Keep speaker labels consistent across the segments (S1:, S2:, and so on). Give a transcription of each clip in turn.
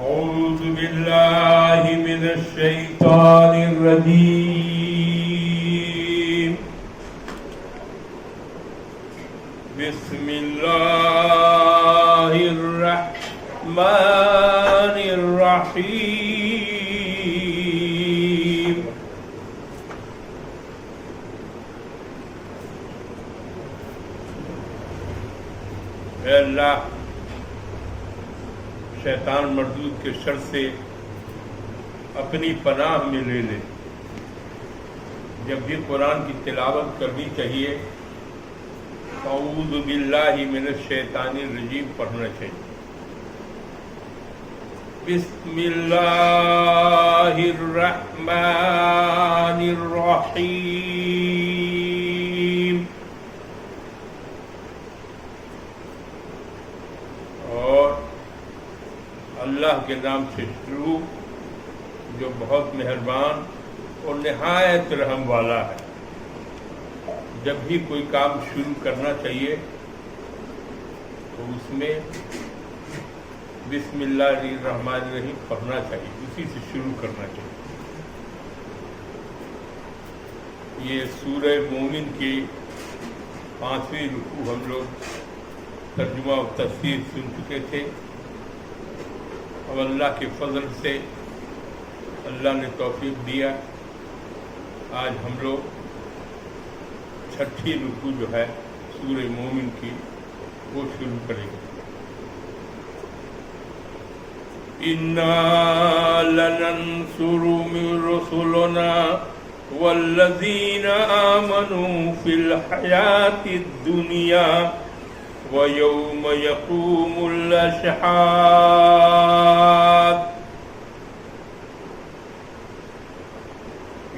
S1: أعوذ بالله من الشيطان الرجيم. بسم الله الرحمن الرحيم. اے اللہ، شیطان مردود کے شر سے اپنی پناہ میں لے لے. جب بھی قرآن کی تلاوت کرنی چاہیے اعوذ باللہ من الشیطان الرجیم پڑھنا چاہیے. بسم اللہ الرحمن الرحیم. اور اللہ کے نام سے شروع جو بہت مہربان اور نہایت رحم والا ہے. جب بھی کوئی کام شروع کرنا چاہیے تو اس میں بسم اللہ الرحمن الرحیم پڑھنا چاہیے، اسی سے شروع کرنا چاہیے. یہ سورہ مومن کی 5ویں رکوع ہم لوگ ترجمہ و تفسیر سن چکے تھے. اب اللہ کے فضل سے اللہ نے توفیق دیا، آج ہم لوگ 6ٹھی رکوع جو ہے سورہ مومن کی وہ شروع کریں گے. اِنَّا لَنَنْصُرُ مِن رُّسُلِنَا وَالَّذِينَ آمَنُوا فِي الْحَيَاةِ الدُّنْيَا وَيَوْمَ يَقُومُ الْأَشْهَادُ.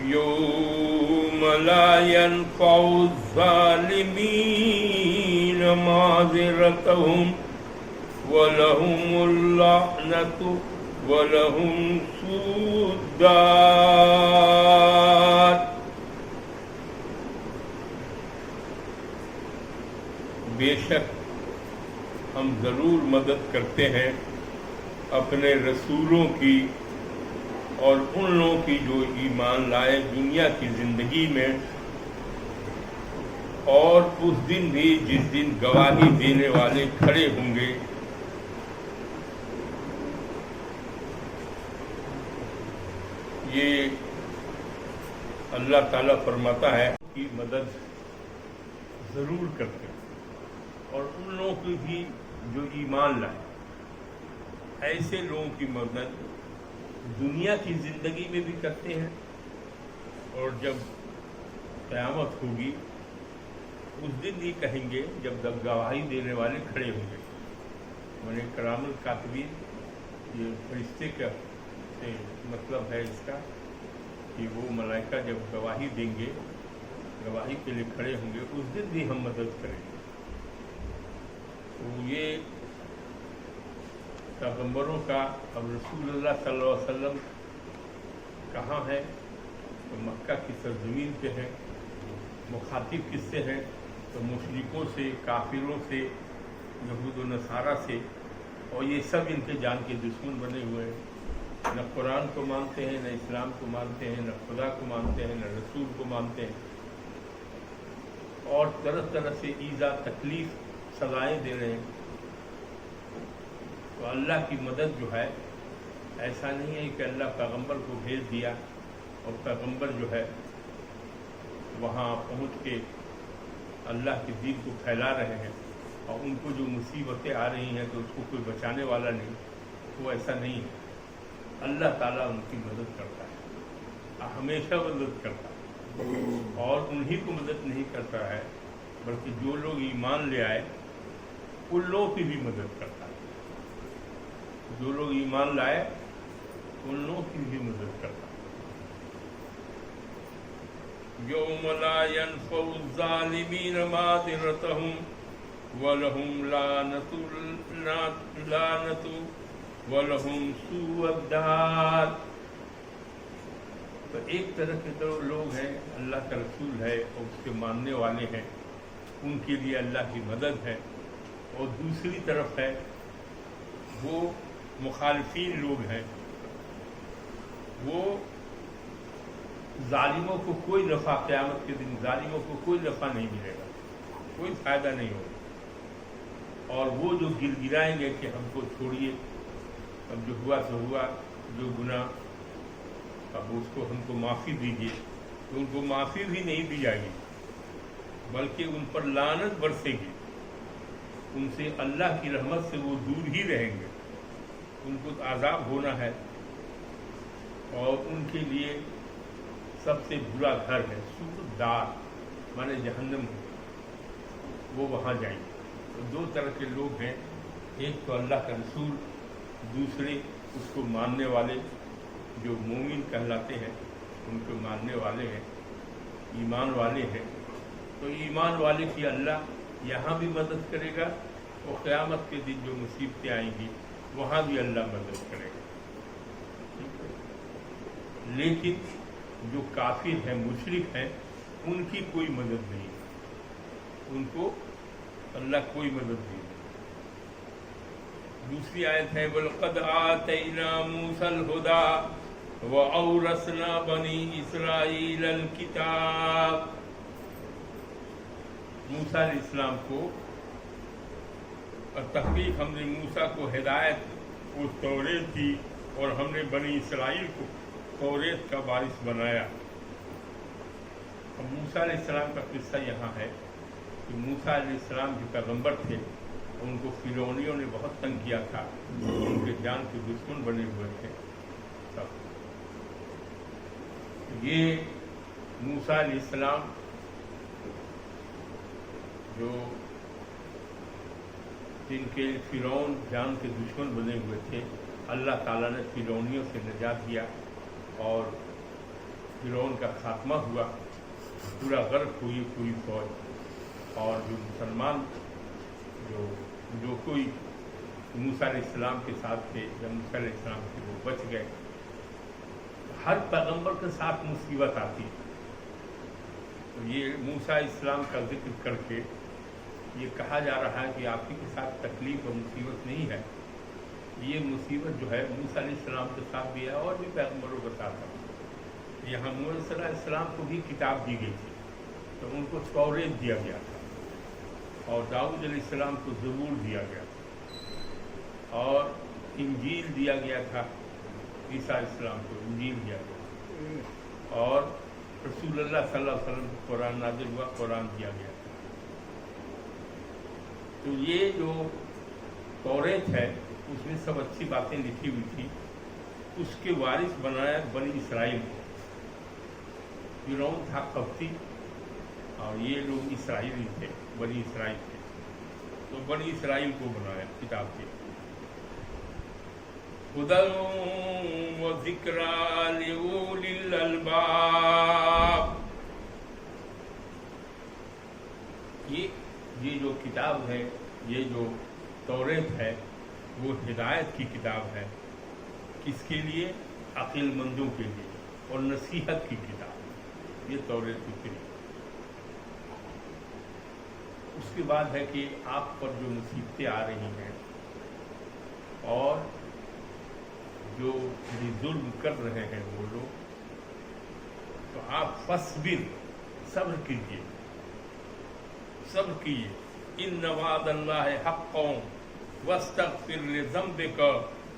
S1: يَوْمَ لَا يَنفَعُ الظَّالِمِينَ مَعْذِرَتُهُمْ وَلَهُمُ اللَّعْنَةُ وَلَهُمْ سُوءُ الدَّارِ. بے شک ہم ضرور مدد کرتے ہیں اپنے رسولوں کی اور ان لوگوں کی جو ایمان لائے دنیا کی زندگی میں، اور اس دن بھی جس دن گواہی دینے والے کھڑے ہوں گے. یہ اللہ تعالیٰ فرماتا ہے کہ مدد ضرور کرتے ہیں، اور ان لوگوں کی بھی جو ایمان لائے. ایسے لوگوں کی مدد دنیا کی زندگی میں بھی کرتے ہیں، اور جب قیامت ہوگی اس دن بھی کہیں گے جب گواہی دینے والے کھڑے ہوں گے. میں نے کرام الکاتبین، یہ فرشتے کا سے مطلب ہے اس کا کہ وہ ملائکہ جب گواہی دیں گے، گواہی کے لیے کھڑے ہوں گے، اس دن بھی ہم مدد کریں گے. تو یہ پیغمبروں کا اب رسول اللہ صلی اللہ علیہ وسلم کہاں ہے؟ تو مکہ کی سرزمین پہ ہے. مخاطب کس سے ہیں؟ تو مشرکوں سے، کافروں سے، یہود و نصارہ سے. اور یہ سب ان کے جان کے دشمن بنے ہوئے ہیں. نہ قرآن کو مانتے ہیں، نہ اسلام کو مانتے ہیں، نہ خدا کو مانتے ہیں، نہ رسول کو مانتے ہیں، اور طرح طرح سے ایذا، تکلیف، سزائیں دے رہے ہیں. تو اللہ کی مدد جو ہے، ایسا نہیں ہے کہ اللہ پیغمبر کو بھیج دیا اور پیغمبر جو ہے وہاں پہنچ کے اللہ کے دین کو پھیلا رہے ہیں، اور ان کو جو مصیبتیں آ رہی ہیں تو اس کو کوئی بچانے والا نہیں. وہ ایسا نہیں ہے. اللہ تعالیٰ ان کی مدد کرتا ہے، ہمیشہ مدد کرتا ہے. اور انہی کو مدد نہیں کرتا ہے بلکہ جو لوگ ایمان لے آئے ان لوگوں کی بھی مدد کرتا ہے. جو لوگ ایمان لائے ان لوگوں کی بھی مدد کرتا ہے. یوم لا ينفع الظالمین معذرتهم وَلَهُمْ لَعْنَةُ وَلَهُمْ سُوءُ الدَّارِ. تو ایک طرح کے تو لوگ ہیں، اللہ کا رسول ہے اور اس کے ماننے والے ہیں، ان کے لیے اللہ کی مدد ہے. اور دوسری طرف ہے وہ مخالفین لوگ ہیں وہ ظالموں کو کوئی نفع، قیامت کے دن ظالموں کو کوئی نفع نہیں ملے گا، کوئی فائدہ نہیں ہوگا، اور وہ جو گر گرائیں گے کہ ہم کو چھوڑیے، اب جو ہوا سو ہوا، جو گناہ اب اس کو ہم کو معافی دیجیے، تو ان کو معافی بھی نہیں دی جائے گی بلکہ ان پر لعنت برسے گی، ان سے اللہ کی رحمت سے وہ دور ہی رہیں گے، ان کو عذاب ہونا ہے، اور ان کے لیے سب سے برا گھر ہے سوء دار، مانے جہنم، وہ وہاں جائیں گے۔ تو دو طرح کے لوگ ہیں، ایک تو اللہ کا رسول، دوسرے اس کو ماننے والے جو مومن کہلاتے ہیں، ان کو ماننے والے ہیں، ایمان والے ہیں۔ تو ایمان والے کی اللہ یہاں بھی مدد کرے گا، اور قیامت کے دن جو مصیبتیں آئیں گی وہاں بھی اللہ مدد کرے گا۔ لیکن جو کافر ہیں، مشرک ہیں، ان کی کوئی مدد نہیں، ان کو اللہ کوئی مدد نہیں۔ دوسری آیت ہے وَلَقَدْ آتَيْنَا مُوسَى الْهُدَىٰ وَأَوْرَثْنَا بَنِي إِسْرَائِيلَ الْكِتَابَ۔ موسیٰ علیہ السلام کو، اور تحقیق ہم نے موسیٰ کو ہدایت وہ توریت دی، اور ہم نے بنی اسرائیل کو توریت کا وارث بنایا۔ اب موسیٰ علیہ السلام کا قصہ یہاں ہے کہ موسیٰ علیہ السلام جو پیغمبر تھے، ان کو فرعونیوں نے بہت تنگ کیا تھا، ان کے جان کے دشمن بنے ہوئے تھے سب۔ یہ موسیٰ علیہ السلام جو جن کے فرعون جان کے دشمن بنے ہوئے تھے، اللہ تعالیٰ نے فرعونیوں سے نجات دیا، اور فرعون کا خاتمہ ہوا، پورا غرق ہوئی پوری فوج، اور جو مسلمان جو کوئی موسیٰ علیہ السلام کے ساتھ تھے، جب موسیٰ علیہ السلام تھے وہ بچ گئے۔ ہر پیغمبر کے ساتھ مصیبت آتی، تو یہ موسیٰ علیہ السلام کا ذکر کر کے یہ کہا جا رہا ہے کہ آپ ہی کے ساتھ تکلیف اور مصیبت نہیں ہے، یہ مصیبت جو ہے موسیٰ علیہ السلام کے ساتھ بھی ہے، اور بھی پیغمبروں کے ساتھ ہے۔ یہاں موسیٰ علیہ السلام کو بھی کتاب دی گئی تھی، تو ان کو توریت دیا گیا تھا، اور داؤد علیہ السلام کو زبور دیا گیا تھا، اور انجیل دیا گیا تھا، عیسیٰ علیہ السلام کو انجیل دیا گیا، اور رسول اللہ صلی اللہ علیہ وسلم کو قرآن نازل ہوا، قرآن دیا گیا تھا۔ تو یہ جو توریت ہے اس میں سب اچھی باتیں لکھی ہوئی تھی، اس کے وارث بنایا بنی اسرائیل کو۔ فرعون تھا قبطی، اور یہ لوگ اسرائیلی تھے، بنی اسرائیل تھے، تو بنی اسرائیل کو بنایا کتاب کے۔ ہدی و ذکریٰ لأولی الالباب، یہ جو کتاب ہے، یہ جو توریت ہے، وہ ہدایت کی کتاب ہے، کس کے لیے؟ عقل مندوں کے لیے، اور نصیحت کی کتاب، یہ توریت کی کتاب۔ اس کے بعد ہے کہ آپ پر جو مصیبتیں آ رہی ہیں، اور جو ظلم کر رہے ہیں وہ لوگ، تو آپ فصبر، صبر کیجیے، صبر کیجیے۔ ان وعد اللہ حق واستغفر لذنبک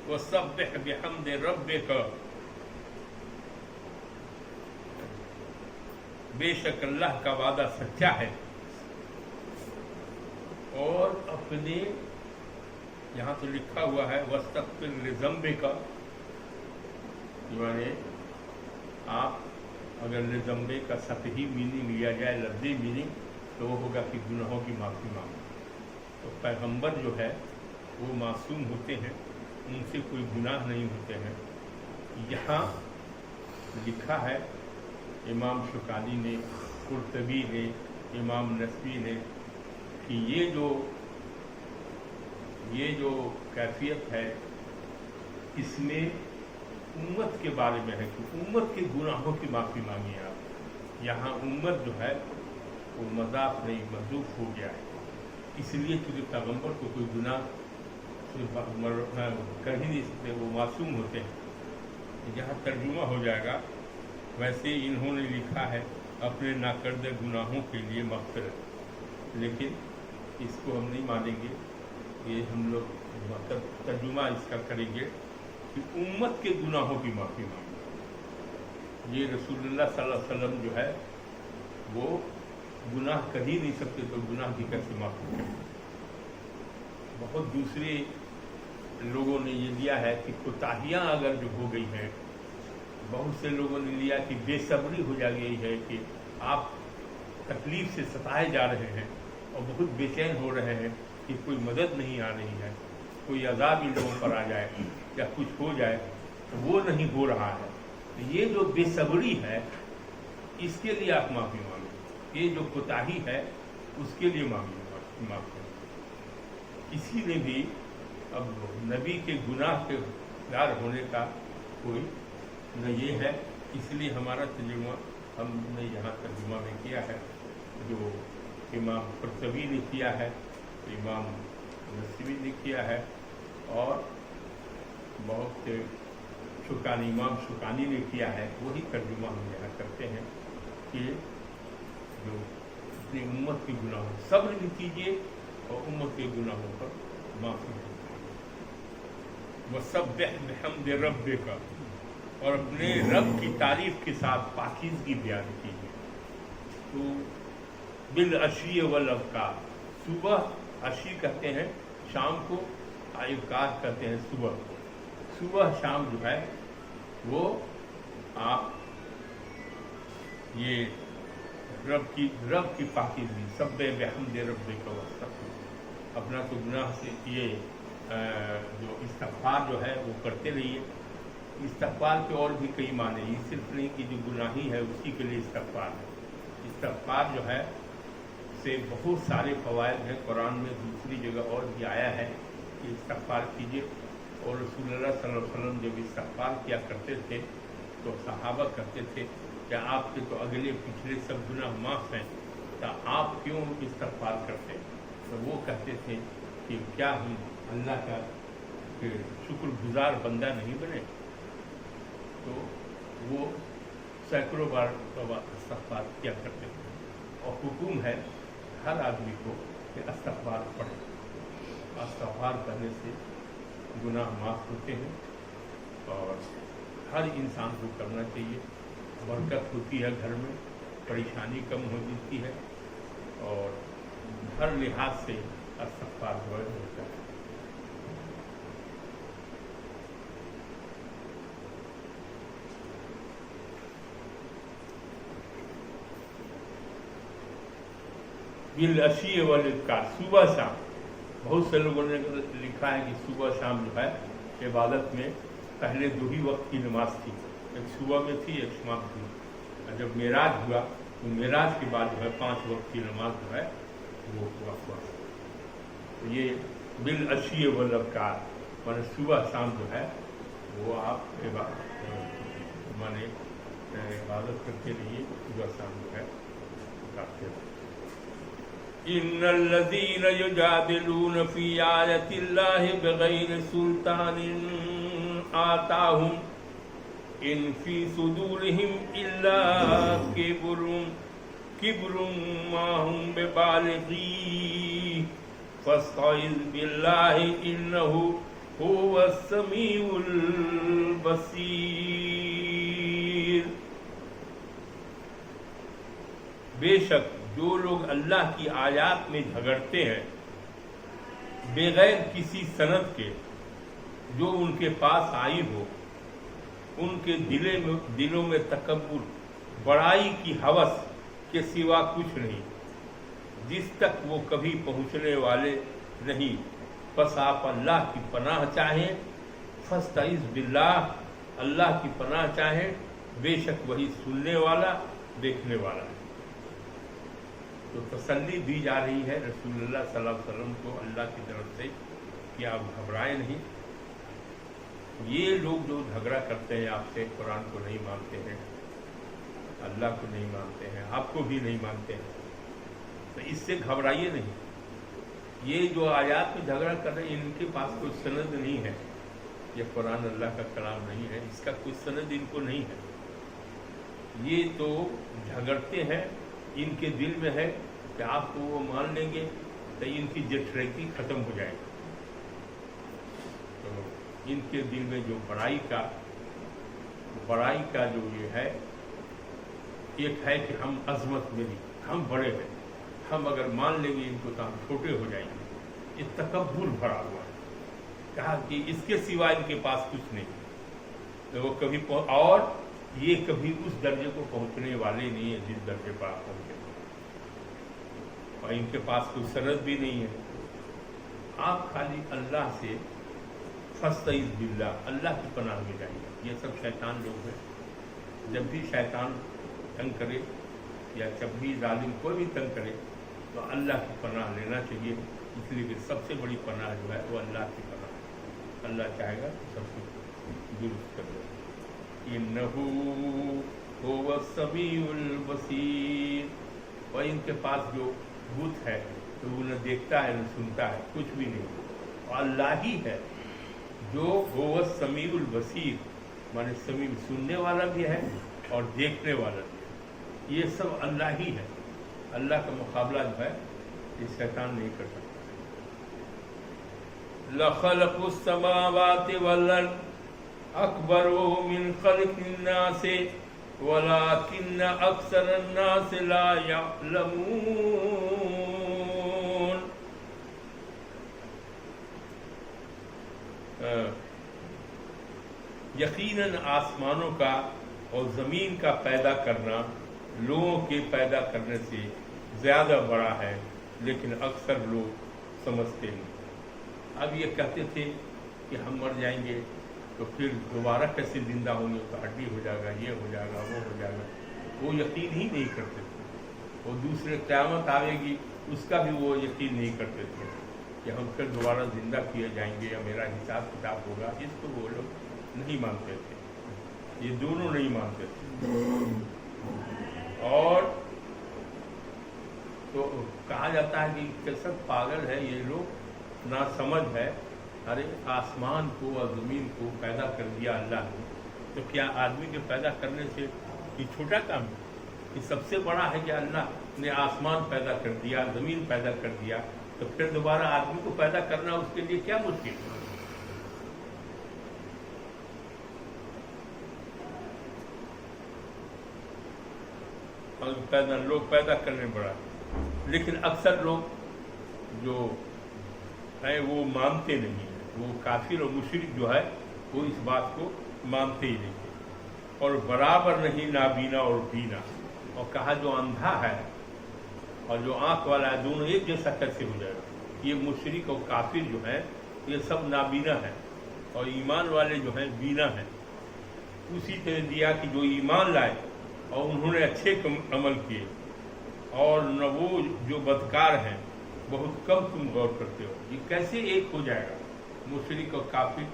S1: وسبح بحمد ربک، بے شک اللہ کا وعدہ سچا ہے، اور اپنے یہاں تو لکھا ہوا ہے واستغفر لذنبک، یعنی آپ اگر لذنبے کا سطحی میننگ لیا جائے، لفظی میننگ، تو وہ ہوگا کہ گناہوں کی معافی مانگو۔ تو پیغمبر جو ہے وہ معصوم ہوتے ہیں، ان سے کوئی گناہ نہیں ہوتے ہیں۔ یہاں لکھا ہے امام شوکانی نے، قرطبی نے، امام نسبی نے، کہ یہ جو کیفیت ہے، اس میں امت کے بارے میں ہے کہ امت کے گناہوں کی معافی مانگی آپ۔ یہاں امت جو ہے وہ مضاف نہیں، محذوف ہو گیا ہے، اس لیے کیونکہ پیغمبر کو کوئی گناہ कर ही नहीं सकते, वो मासूम होते हैं। जहाँ तर्जुमा हो जाएगा वैसे इन्होंने लिखा है अपने नाकर्दे गुनाहों के लिए मग़फ़िरत, लेकिन इसको हम नहीं मानेंगे। ये हम लोग मतलब तर्जुमा इसका करेंगे कि उम्मत के गुनाहों की माफ़ी मांगे। ये रसूलुल्लाह सल्लल्लाहु अलैहि वसल्लम जो है वो गुनाह कर ही नहीं सकते, तो गुनाह की कैसे माफ़ी करें। बहुत दूसरे लोगों ने ये लिया है कि कोताहियाँ अगर जो हो गई हैं, बहुत से लोगों ने लिया कि बेसब्री हो जा गई है कि आप तकलीफ़ से सताए जा रहे हैं और बहुत बेचैन हो रहे हैं कि कोई मदद नहीं आ रही है, कोई अज़ाब इन लोगों पर आ जाए या कुछ हो जाए, तो वो नहीं हो रहा है। तो ये जो बेसब्री है इसके लिए आप माफ़ी मांगें, ये जो कोताही है उसके लिए माफ़ी। किसी ने भी अब नबी के गुनाह के दार होने का कोई न ये है, इसलिए हमारा तर्जुमा हमने यहाँ तर्जुमा में किया है जो इमाम कुर्तुबी ने किया है, इमाम नसवी ने किया है, और बहुत से इमाम शुकानी ने किया है। वही तर्जुमा हम यहाँ करते हैं कि जो अपनी उम्मत के गुनाहों सब्र भी कीजिए और उम्मत के गुनाहों पर माफ़ी कीजिए। वसब्बिह बिहम्दि रब्बिका, और अपने रब की तारीफ के साथ पाकीज़गी बयान कीजिए। तो बिल अशी वल अवकार, सुबह अशी कहते हैं शाम को, अवकार कहते हैं सुबह। सुबह शाम जो है वो आप ये रब की पाकीज़गी, सब्बिह बिहम्दि रब्बिका वस्तग़फिर, अपना तो गुनाह से ये जो इस्तिग़फ़ार जो है वो करते रहिए। इस्तिग़फ़ार के और भी कई माने, ये सिर्फ नहीं कि जो गुनाही है उसी के लिए इस्तिग़फ़ार है। इस्तिग़फ़ार जो है से बहुत सारे फ़वाइद हैं, कुरान में दूसरी जगह और भी आया है कि इस्तिग़फ़ार कीजिए। और रसूलुल्लाह सल्लल्लाहु अलैहि वसल्लम जब इस्तिग़फ़ार किया करते थे तो सहाबा कहते थे कि आपके तो अगले पिछले सब गुनाह माफ़ हैं, तो आप क्यों इस्तिग़फ़ार करते? तो वो कहते थे कि क्या हम अल्लाह का शुक्रगुजार बंदा नहीं बने? तो वो सैकड़ों बार इस्तिग़फ़ार किया करते थे। और हुक्म है हर आदमी को कि इस्तिग़फ़ार पढ़े। इस्तिग़फ़ार करने से गुनाह माफ़ होते हैं और हर इंसान को करना चाहिए। बरकत होती है घर में, परेशानी कम हो जाती है और हर लिहाज से इस्तिग़फ़ार होता है। बिल अशी वल इब्कार, सुबह शाम। बहुत से लोगों ने लिखा है कि सुबह शाम जो है इबादत में पहले दो ही वक्त की नमाज थी, एक सुबह में थी, एक शाम थी। और जब मेराज हुआ तो मेराज के बाद जो है 5 वक्त की नमाज जो है वो हुआ। तो ये बिल अशी वल इब्कार माने सुबह शाम जो है वो आप माने इबादत करते रहिए, सुबह शाम जो है करते रहिए। इन्नल्लज़ीना युजादिलून फ़ी आयतिल्लाहि बिग़ैरि सुल्तानिन आताहुम इन फ़ी सुदूरिहिम इल्ला किब्रुम मा हुम बिबालिग़ीह फ़स्तइज़ बिल्लाहि इन्नहु हुवस समीउल बसीर। बेशक जो लोग अल्लाह की आयात में झगड़ते हैं बगैर किसी सनद के, जो उनके पास आई हो, उनके दिलों में तकब्बुर, बड़ाई की हवस के सिवा कुछ नहीं, जिस तक वो कभी पहुँचने वाले नहीं। बस आप अल्लाह की पनाह चाहें, फस्तइज़ बिल्लाह, अल्लाह की पनाह चाहें, बेशक वही सुनने वाला देखने वाला है। तो तसल्ली दी जा रही है रसूलुल्लाह सल्लल्लाहु अलैहि वसल्लम को अल्लाह की तरफ से कि आप घबराएं नहीं। ये लोग जो झगड़ा करते हैं आपसे, कुरान को नहीं मानते हैं, अल्लाह को नहीं मानते हैं, आपको भी नहीं मानते हैं, तो इससे घबराइए नहीं। ये जो आयात में झगड़ा कर रहे हैं इनके पास कोई सनद नहीं है, ये कुरान अल्लाह का कलाम नहीं है, इसका कोई सनद इनको नहीं है। ये तो झगड़ते हैं, इनके दिल में है कि आपको वो मान लेंगे तो इनकी जठरैती खत्म हो जाएगी। तो इनके दिल में जो बड़ाई का जो ये है, एक है कि हम अजमत मिली, हम बड़े हैं, हम अगर मान लेंगे इनको तो हम छोटे हो जाएंगे। ये तकब्बुर भरा हुआ है। कहा कि इसके सिवा इनके पास कुछ नहीं, तो वो कभी और ये कभी उस दर्जे को पहुंचने वाले नहीं है जिस दर्जे पर आप पहुंचे, और इनके पास कोई सनद भी नहीं है। आप खाली अल्लाह से फस्तईज़ बिल्लाह, अल्लाह की पनाह में जाइए। ये सब शैतान लोग हैं। जब भी शैतान तंग करे या जब भी जालिम कोई भी तंग करे तो अल्लाह की पनाह लेना चाहिए, इसलिए कि सबसे बड़ी पनाह जो है वो अल्लाह की पनाह है। अल्लाह चाहेगा तो सब कुछ दुरुस्त कर देगा। इन्नहु हुवा समीउल बसीर। और इनके पास जो भूत है तो वो न देखता है न सुनता है, कुछ भी नहीं। और अल्लाह ही है जो हुवा समीउल बसीर, माने समीउ सुनने वाला भी है और देखने वाला भी है। ये सब अल्लाह ही है। अल्लाह का मुकाबला जो है ये शैतान नहीं कर सकता। लखलक़ुस समावाति वल अर्द अकबरु मिन खल्क़िन नास वलाकिन्न अक्सरन नास ला यअलमून। यकीनन आसमानों का और ज़मीन का पैदा करना लोगों के पैदा करने से ज़्यादा बड़ा है, लेकिन अक्सर लोग समझते नहीं। अब ये कहते थे कि हम मर जाएंगे तो फिर दोबारा कैसे जिंदा होंगे, तो हड्डी हो जाएगा, ये हो जाएगा, वो हो जाएगा। वो यकीन ही नहीं करते थे। वो दूसरे क़यामत आएगी उसका भी वो यकीन नहीं करते थे कि हम फिर दोबारा जिंदा किए जाएंगे या मेरा हिसाब किताब होगा। इसको वो लोग नहीं मानते थे, ये दोनों नहीं मानते थे। और तो कहा जाता है कि कैसा पागल है ये लोग, ना समझ है। अरे आसमान को और ज़मीन को पैदा कर दिया अल्लाह ने, तो क्या आदमी के पैदा करने से ये छोटा काम है? ये सबसे बड़ा है कि अल्लाह ने आसमान पैदा कर दिया, ज़मीन पैदा कर दिया, तो फिर दोबारा आदमी को पैदा करना उसके लिए क्या मुश्किल है? लोग पैदा करने पड़ा, लेकिन अक्सर लोग जो है वो मानते नहीं है। वो काफिर और मुशरिक जो है वो इस बात को मानते ही नहीं है। और बराबर नहीं नाबीना और बीना। और कहा जो अंधा है और जो आंख वाला है दोनों एक जैसा कैसे हो जाएगा? ये मुशरिक और काफिर जो है ये सब नाबीना है और ईमान वाले जो हैं बीना हैं। उसी तरह दिया कि जो ईमान लाए और उन्होंने अच्छे अमल किए, और न वो जो बदकार हैं, बहुत कम तुम गौर करते हो। ये कैसे एक हो जाएगा? मुशरिक और काफिर,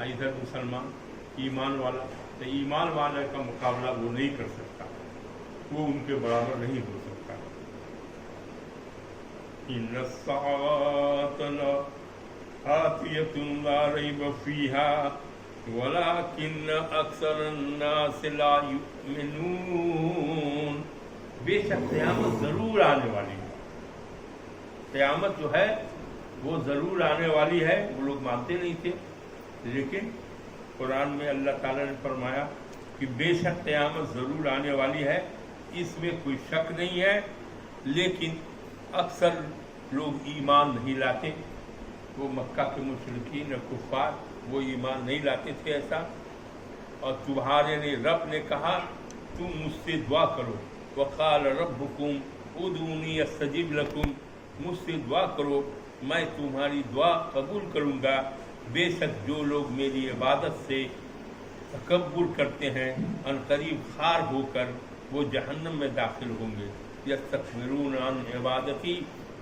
S1: इधर मुसलमान, ईमान वाला। तो ईमान वाले का मुकाबला वो नहीं कर सकता, वो उनके बराबर नहीं हो सकता। इन्नस्साअत आतियतुन ला रैब फीहा वलाकिन्न अक्सरन्नास ला युमिनून। बेशक क़यामत जरूर आने वाली है। क़यामत जो है वो जरूर आने वाली है। वो लोग मानते नहीं थे, लेकिन कुरान में अल्लाह ताला ने फरमाया कि बेशक क़यामत जरूर आने वाली है, इसमें कोई शक नहीं है। लेकिन अक्सर लोग ईमान नहीं लाते। वो मक्का के मुशरिकीन कुफ़ार वो ईमान नहीं लाते थे ऐसा। और तुम्हारे रब ने कहा तुम मुझसे दुआ करो, वक़ाल रब्बुकुम उदूनी अस्तजिब लकुम, मुझसे दुआ करो मैं तुम्हारी दुआ कबूल करूँगा। बेशक जो लोग मेरी इबादत से तकब्बुर करते हैं अनकरीब खार होकर वो जहन्नम में दाखिल होंगे। यस्तकबिरून अन इबादती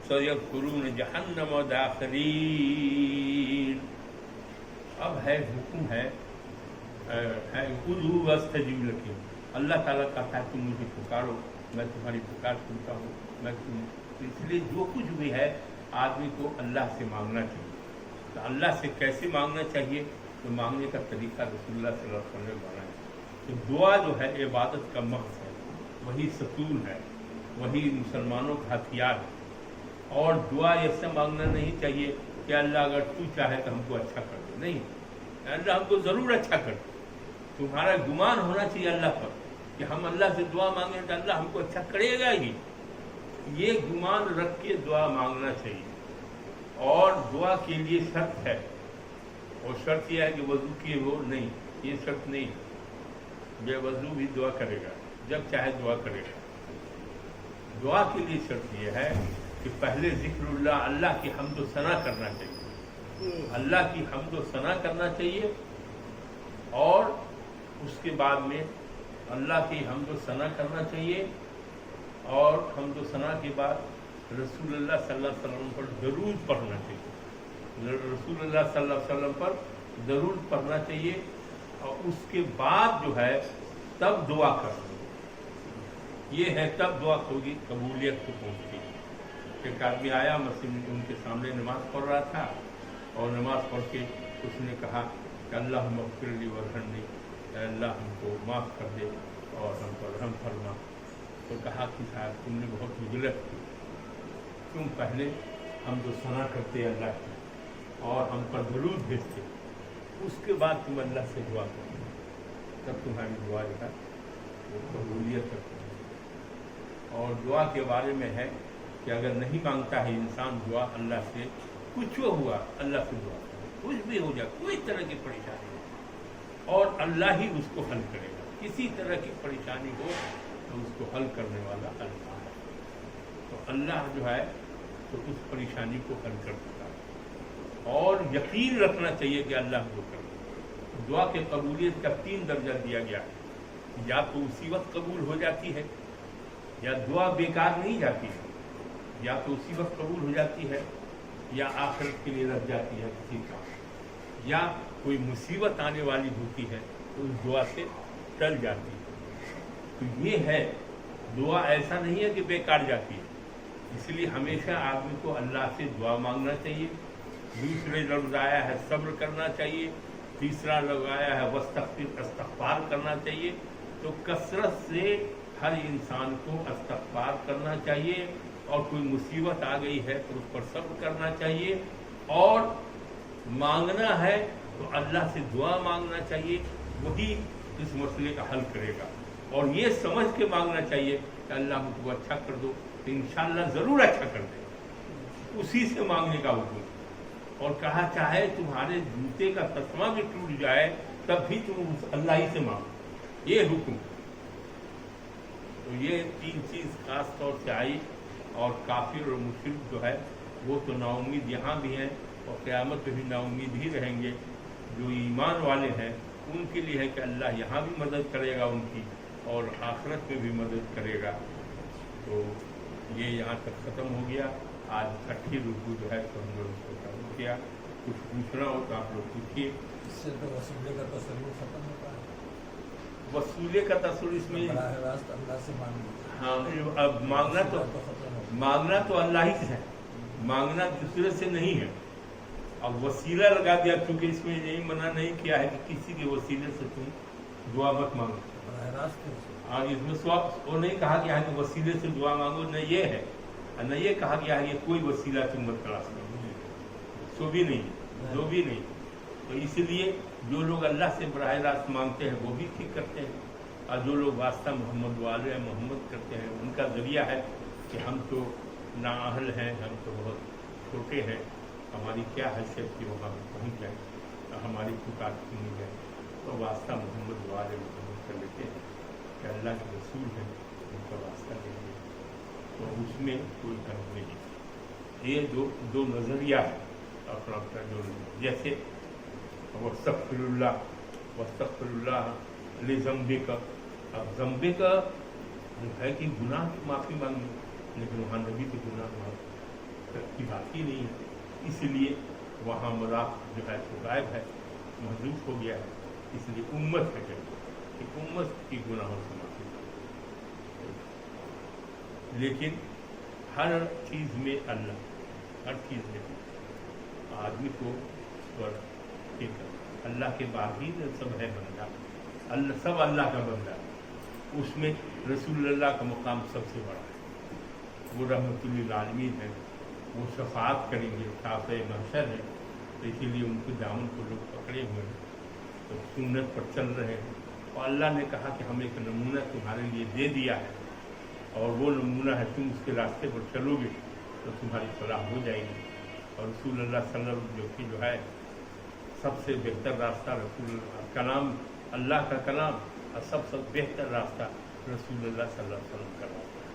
S1: सयदखुलून जहन्नम दाखिलीन। अब है हुक्म है उदू वस्तजिब लकुम। अल्लाह ताला कहता है तुम मुझे पुकारो, मैं तुम्हारी पुकार सुनता हूँ। मैं तुम इसलिए जो कुछ भी है आदमी को अल्लाह से मांगना चाहिए। तो अल्लाह से कैसे मांगना चाहिए, तो मांगने का तरीका रसूलुल्लाह सल्लल्लाहु अलैहि वसल्लम ने बताया। तो दुआ जो है इबादत का मक़्सद है, वही सतून है, वही मुसलमानों का हथियार है। और दुआ ऐसे मांगना नहीं चाहिए कि अल्लाह अगर तू चाहे तो हमको अच्छा कर दे, नहीं, अल्लाह हमको ज़रूर अच्छा कर दे। तुम्हारा गुमान होना चाहिए अल्लाह पर कि हम अल्लाह से दुआ मांगें तो अल्लाह हमको अच्छा करेगा ही, ये गुमान रख के दुआ मांगना चाहिए। और दुआ के लिए शर्त है, और शर्त यह है कि वज़ू किए हो नहीं, ये शर्त नहीं है। बेवज़ू भी दुआ करेगा, जब चाहे दुआ करेगा। दुआ के लिए शर्त यह है कि पहले ज़िक्रुल्लाह, अल्लाह की हम्द व सना करना चाहिए, अल्लाह की हम्द व सना करना चाहिए। और उसके बाद में अल्लाह की हम्द व सना करना चाहिए, और हम्द व सना के बाद रसूलुल्लाह सल्लल्लाहु अलैहि वसल्लम पर दरूद पढ़ना चाहिए, रसूलुल्लाह सल्लल्लाहु अलैहि वसल्लम पर दरूद पढ़ना चाहिए। और उसके बाद जो है तब दुआ करना, ये है तब दुआ होगी, कबूलियत को पहुँचती है। एक आदमी आया मस्जिद में, उनके सामने नमाज पढ़ रहा था, और नमाज पढ़ के उसने कहा कि अल्लाह मग़फ़िरली वरहमनी, अल्लाह हमको माफ़ कर दे और हम पर रहम फरमा। तो कहा कि साहब तुमने बहुत गलत की, तुम पहले हम जो सना करते अल्लाह की और हम पर दरूद भेजते, उसके बाद तुम अल्लाह से दुआ करो, तब तुम्हारी दुआ जो है वो कबूलियत करती है। और दुआ के बारे में है कि अगर नहीं मांगता है इंसान दुआ अल्लाह से, कुछ हुआ अल्लाह से दुआ करो, कुछ भी हो जाए, कोई तरह की परेशानी हो, और अल्लाह ही उसको हल करेगा। किसी तरह की परेशानी हो तो उसको हल करने वाला अल्लाह है। तो अल्लाह जो है तो उस परेशानी को हल कर देता है। और यकीन रखना चाहिए कि अल्लाह को कर दे। दुआ के कबूलियत का 3 दर्जा दिया गया है, या तो उसी वक्त कबूल हो जाती है, या दुआ बेकार नहीं जाती है, या तो उसी वक्त कबूल हो जाती है, या आखिरत के लिए रख जाती है किसी का, या कोई मुसीबत आने वाली होती है तो उस दुआ से टल जाती है। तो ये है, दुआ ऐसा नहीं है कि बेकार जाती है। इसलिए हमेशा आदमी को अल्लाह से दुआ मांगना चाहिए। दूसरे लफ्ज़ आया है सब्र करना चाहिए, तीसरा लफ्ज़ आया है वस्तग़फिर, इस्तिग़फ़ार करना चाहिए। तो कसरत से हर इंसान को इस्तिग़फ़ार करना चाहिए, और कोई मुसीबत आ गई है तो उस पर सब्र करना चाहिए। और मांगना है तो अल्लाह से दुआ मांगना चाहिए, वही इस मसले का हल करेगा। और ये समझ के मांगना चाहिए कि अल्लाह मुझको अच्छा कर दो, तो इंशाअल्लाह ज़रूर अच्छा कर देगा। उसी से मांगने का हुक्म। और कहा चाहे तुम्हारे जूते का तस्मा भी टूट जाए तब भी तुम उस अल्लाह ही से मांगो, ये हुक्म। तो ये 3 चीज़ खास तौर से आई। और काफिर और मुश्रिक जो है वो तो नाउम्मीद यहाँ भी हैं और क़यामत में भी नाउम्मीद ही रहेंगे। जो ईमान वाले हैं उनके लिए है कि अल्लाह यहाँ भी मदद करेगा उनकी, और आखिरत में भी मदद करेगा। तो ये यहाँ तक ख़त्म हो गया। आज 6ठीं रुकू जो है तो हम लोग उसको चालू किया। कुछ पूछना हो तो आप लोग पूछिए।
S2: इससे तो वसूले का तसल्लुल खत्म होता है।
S1: वसूले का तसल्लुल इसमें
S2: रास्त अल्लाह से मांगना।
S1: हाँ, अब मांगना तो अल्लाह ही से है, मांगना दूसरे से नहीं है। अब वसीला लगा दिया, क्योंकि इसमें यही मना नहीं किया है कि किसी के वसीले से तुम दुआ मत मांगो। हाँ, इसमें वो नहीं कहा गया है कि वसीले से दुआ मांगो, न ये है, न ये कहा गया है कि कोई वसीला तुम मत तलाश करो, सो भी नहीं, जो भी नहीं। तो इसलिए जो लोग अल्लाह से बराह रास्त मांगते हैं वो भी ठीक करते हैं, और जो लोग वास्ता मोहम्मद वाले मोहम्मद करते हैं उनका ज़रिया है कि हम तो नाअहल हैं, हम तो बहुत छोटे हैं, हमारी क्या हैसियत की वहाँ पहुँच जाए, हमारी पुकार सुनी जाए। तो वास्ता मोहम्मद वाले मोहम्मद कर लेते हैं कि अल्लाह के रसूल हैं, उनका वास्ता लेंगे, तो उसमें कोई हर्ज नहीं। ये दो नज़रिया है अपना जो, जैसे वस्तग़फिरुल्लाह लिज़म्बिक। अब ज़म्बिक है कि गुनाह की माफ़ी मांगी, लेकिन वहाँ नबी के गुनाह माफ़ की बात ही नहीं है, इसलिए वहाँ मज़ाक जो है तो गायब है, महजूब हो गया है। इसलिए उम्मत है कि उम्मत की गुनाहों से माफ़ी, लेकिन हर चीज़ में अल्लाह, हर चीज़ में आदमी को और एक अल्लाह के बाद ही सब है बंदा, अल्लाह सब अल्लाह का बंदा, उसमें रसूलुल्लाह का मुकाम सबसे बड़ा है। वो रहमतुल्लिल आलमीन है, वो शफाअत करेंगे, साफ़े महशर है, तो इसीलिए उनको दामन को लोग पकड़े हुए हैं, तो सुन्नत पर चल रहे हैं। और अल्लाह ने कहा कि हम एक नमूना तुम्हारे लिए दे दिया है, और वो नमूना है तुम उसके रास्ते पर चलोगे तो तुम्हारी फलाह हो जाएगी। और रसूलुल्लाह सल्लल्लाहु अलैहि वसल्लम जो है सबसे बेहतर रास्ता रसूलुल्लाह कलाम, अल्लाह का कलाम, और सबसे बेहतर रास्ता रसूलुल्लाह सल्लल्लाहु अलैहि वसल्लम का रास्ता है।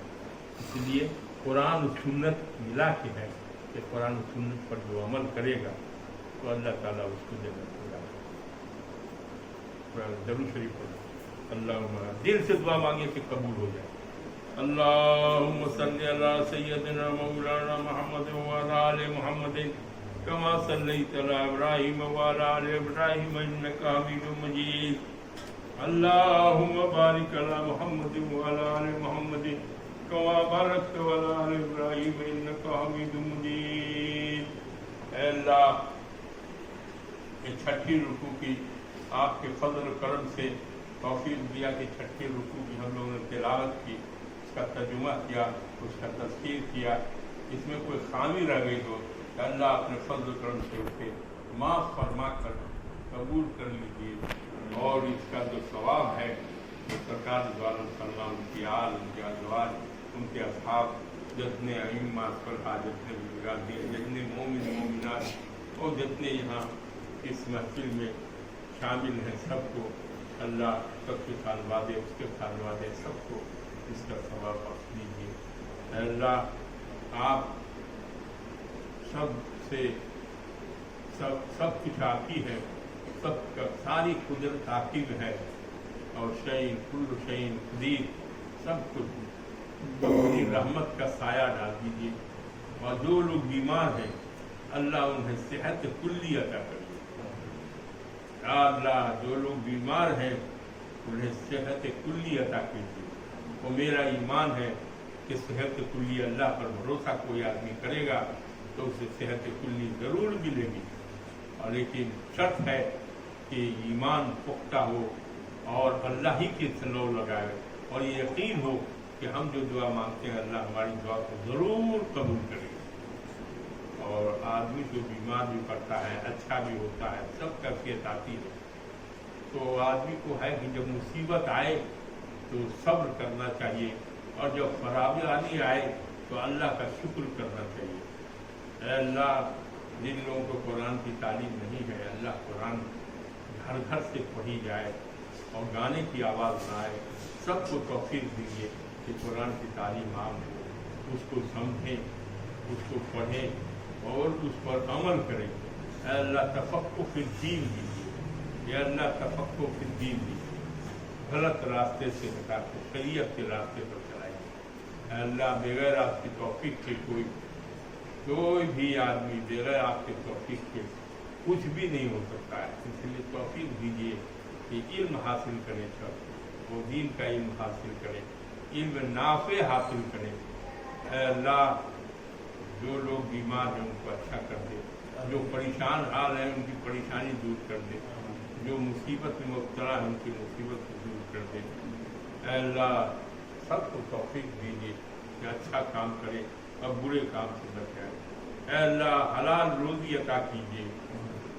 S1: इसलिए कुरान और सुन्नत मिला के है कि कुरान और सुन्नत पर जो अमल करेगा तो अल्लाह ताला उसको जन्नत में डालेगा। दरूद शरीफ पढ़ो, अल्लाहुम्मा, दिल से दुआ मांगे कि कबूल हो जाए। अल्लाहुम्मा सल्ली अला सय्यदिना मौलाना मुहम्मद व अला आलि मुहम्मद कमा सल्लैता अला इब्राहीम व अला आलि इब्राहीम इन्नका हमीदुम मजीद। अल्लाहुम्मा बारिक अला मुहम्मद व अला आलि मुहम्मद कमा बारकता अला आलि इब्राहीम इन्नका हमीदुम मजीद। ऐ अल्लाह, ये छठी रुकू की आपके फजल करम से तौफीक दिया कि छठी रुकू की हम लोगों ने तिलावत की, उसका तर्जुमा किया, उसका तस्कीर किया, इसमें कोई खामी रह गई हो तो अल्लाह अपने फजल करम से उसे माफ़ फरमा कर कबूल कर लीजिए। और इसका जो सवाब है तो सरकार द्वारा सल्लल्लाहु उनकी आल, उनके अज़वाज, उनके असहाब, जितने अइम्मा सलहा, जितने बुजुर्ग, जितने मोमिन मोमिनात और जितने यहाँ इस महफिल में शामिल हैं, सबको अल्लाह सबके साथ वादे, उसके साथ वादे, सबको इसका सवाब बख्श दीजिए। अल्लाह आप सब कुछ आप ही है, सब सारी कुदरत आप ही में है, और शैइन कुल्लु शैइन कदीर, सब कुछ अपनी रहमत का साया डाल दीजिए। और जो लोग बीमार हैं अल्लाह उन्हें सेहत कुल्ली अता करिए। अल्लाह जो लोग बीमार हैं उन्हें सेहत कुल्ली अता कीजिए। और मेरा ईमान है कि सेहत कुल्ली अल्लाह पर भरोसा कोई आदमी करेगा तो उसे सेहत कुल्ली ज़रूर मिलेगी। और लेकिन शर्त है कि ईमान पुख्ता हो और अल्लाह ही के सल्लल्लाहु लगाए, और ये यकीन हो कि हम जो दुआ मांगते हैं अल्लाह हमारी दुआ को ज़रूर कबूल करेगा। और आदमी जो बीमार भी पड़ता है, अच्छा भी होता है, सब कैफियत आती है, तो आदमी को है कि जब मुसीबत आए तो सब्र करना चाहिए, और जब फराबी आए तो अल्लाह का शुक्र करना चाहिए। अल्लाह जिन लोगों को कुरान की तालीम नहीं है, अल्लाह कुरान घर घर से पढ़ी जाए और गाने की आवाज़ ना आए, सबको तौफीक दीजिए कि कुरान की तालीम आम हो, उसको समझें, उसको पढ़ें और उस पर अमल करें। अल्लाह तफक्कुह फिद दीन दीजिए, या अल्लाह तफक्कुह फिद दीन दीजिए, गलत रास्ते से हटा के शरीयत के रास्ते पर चलाइए। अल्लाह बगैर आपकी तौफीक के कोई भी आदमी बगैर आपके तौफीक के कुछ भी नहीं हो सकता है। इसलिए तौफीक दीजिए कि इल्म हासिल करें, सब वो दीन का इल्म हासिल करें, इल्म नाफे हासिल करें। अल्लाह जो लोग बीमार हैं उनको अच्छा कर दे, जो परेशान हाल है उनकी परेशानी दूर कर दे, जो मुसीबत में मुब्तला है उनकी मुसीबत को दूर कर दे। अल्लाह सबको तौफीक दीजिए कि अच्छा काम करें और बुरे काम से बचाएं। अल्लाह हलाल रोज़ी अता कीजिए।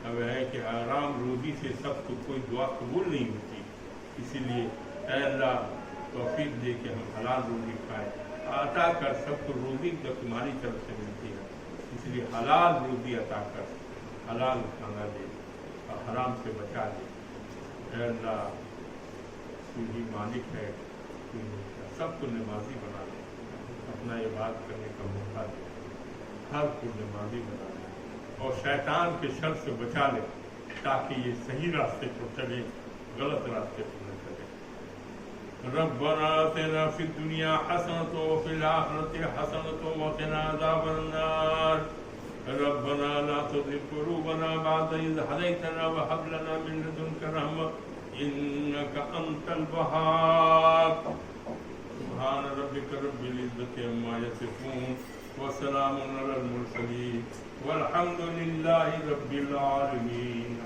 S1: अब है कि हराम रोज़ी से सबको कोई दुआ कबूल नहीं होती, इसीलिए अल्लाह तौफीक दे के हम हलाल रोज़ी खाएं। अता कर सबको रोज़ी तो तुम्हारी तरफ से मिलती है, इसलिए हलाल रोज़ी अता कर, हलाल खाना दे और हराम से बचा दे। अल्लाह तू ही मालिक है, सबको नमाजी बना दे, अपना इबादत करने का मौका दे, हर को नमाजी बना दे और शैतान के शर से बचा ले, ताकि ये सही रास्ते पर चले, गलत रास्ते पर न चले। रब्बना आतिना फिद दुनिया हसनतन व फिल आखिरति हसनतन व क़िना अज़ाबन नार। रब्बना ला तुज़िग़ क़ुलूबना बअद इज़ हदैतना व हब लना मिन लदुनका रहमह इन्नका अंतल वहाब। सुब्हान रब्बिका रब्बिल इज़्ज़ति अम्मा यसिफ़ून وسلام علی المرسلین والحمد للہ رب العالمین.